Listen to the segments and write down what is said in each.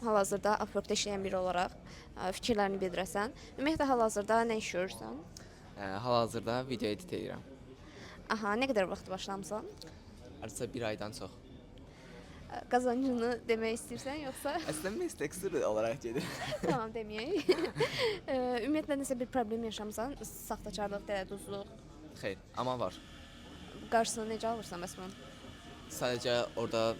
hal-hazırda Upwork-da işləyən biri olaraq fikirlərini bildirəsən. Ümumiyyətlə hal-hazırda nə iş görürsən? Hal-hazırda video edit edirəm. Aha, nə qədər vaxt başlamısan? Artıq 1 aydan çox. Qazancını demək istəyirsən yoxsa? Əslində meslək sırrı olaraq gedir. Tamam deməyək. Ümumiyyətlə nəsə bir problem yaşamısan? Saxtakarlıq, dələduzluq, Xeyr, amma var. qarşısını necə alırsan bəs bunun? Sadəcə orada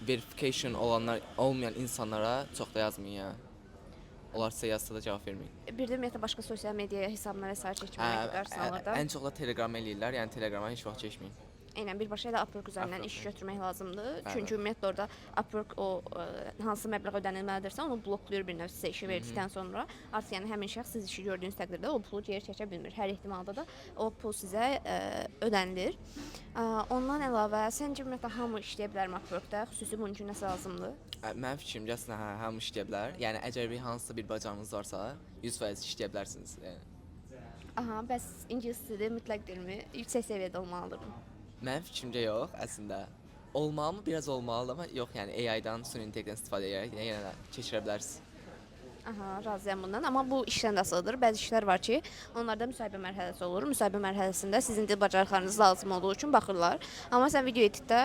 verification olmayan insanlara çox da yazmayın ya. Onlar sizə yazsa da cavab verməyin. Bir də ümumiyyətlə başqa sosial media hesabına vəsait çəkməmək qarşısını alır da. Ən çox da Telegram eləyirlər, yəni Telegrama heç vaxt keçməyin. Eynən birbaşa elə Upwork üzərindən iş götürmək lazımdır. Bəli. Çünki ümumiyyətlə orada Upwork o hansı məbləğ ödənilməlidirsə onu bloklayır bir növ sizə işi verdikdən sonra. Artıq yəni həmin şəxs siz işi gördüyünüz təqdirdə o pulu geri çəkə bilmir. Hər ehtimalda da o pul sizə ödənilir. Ondan əlavə səncə ümumiyyətlə hamı işləyə bilər Upwork-da? Xüsusi bunun üçün nəsə lazımdır? Mənim fikrimcə əslində hamı işləyə bilər. Yəni əgər bir hansısa bir bacarığınız varsa, 100% işləyə bilərsiniz. Aha, bəs ingilis dili mütləq dilmi? Yüksək səviyyədə olmalıdır. Mənim fikrimcə yox, əslində. Olmalı mı? Biraz olmalıdır, amma yox, yəni AI-dan, süni intellektdən istifadə edərək yenə də keçirə bilərsiniz. Aha, razıyam bundan. Amma bu işdən də asılıdır. Bəzi işlər var ki, onlarda müsahibə mərhələsi olur. Müsahibə mərhələsində sizin dil bacarıqlarınız lazım olduğu üçün baxırlar. Amma sən video editdə,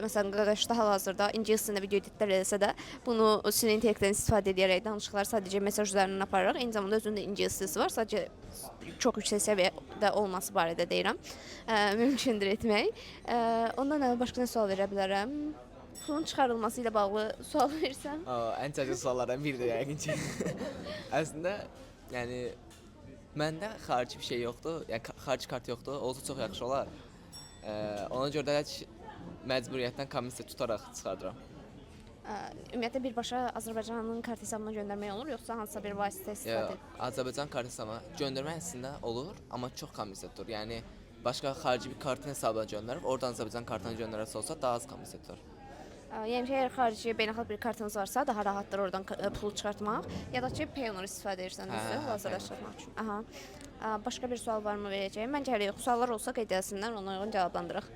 məsələn, qardaşda hal-hazırda ingilis dilində video editlər eləsə də, bunu süni intellektdən istifadə edərək danışıqlar sadəcə mesaj üzərindən apararaq, eyni zamanda özündə ingilis dilisi var. Sadəcə çox yüksək səviyyədə olması barədə deyirəm. Mümkündür etmək. Ondan əlavə başqa nə sual verə bilərəm? Pulun çıxarılması ilə bağlı sual versəm. Ən çətin suallardan biridir yəqin ki. Əslində, yəni məndə xarici bir şey yoxdur, yəni xarici kart yoxdur, olsa çox yaxşı olar. Ona görə də heç məcburiyyətdən komissiya tutaraq çıxardıram. Ümumiyyətlə birbaşa Azərbaycanın kart hesabına göndərmək olur, yoxsa hansısa bir vasitə istifadə? Azərbaycan kart hesabına göndərmək əslində olur, amma çox komissiya tutur. Yəni başqa xarici bir kartın hesabına göndərib, oradan Azərbaycan kartına göndərəsə olsa daha az komissiya tutur. Yəni ki, əgər xarici beynəlxalq bir kartınız varsa, daha rahatdır oradan pulu çıxartmaq. Ya da ki, Payoneer istifadə edirsən düzdür, hazırda çıxartmaq üçün. Aha. Başqa bir sual varmı verəcəyim? Məncə hələ yox. Suallar olsa qeyd etsinlər, ona uyğun cavablandıraq.